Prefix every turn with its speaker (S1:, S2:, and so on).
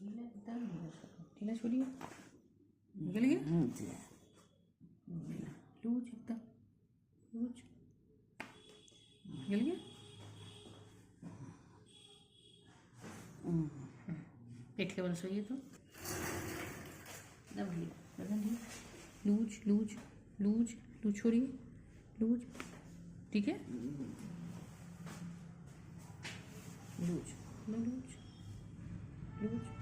S1: ढीला एकदम ढीला छोड़िए, निकल गया। लूज एकदम लूज, निकल गया। पेट के बल सोइए तो एकदम ढीला, बदन ढीला, लूज लूज लूज लूज छोड़िए, लूज, ठीक है, लूज लूज लूज।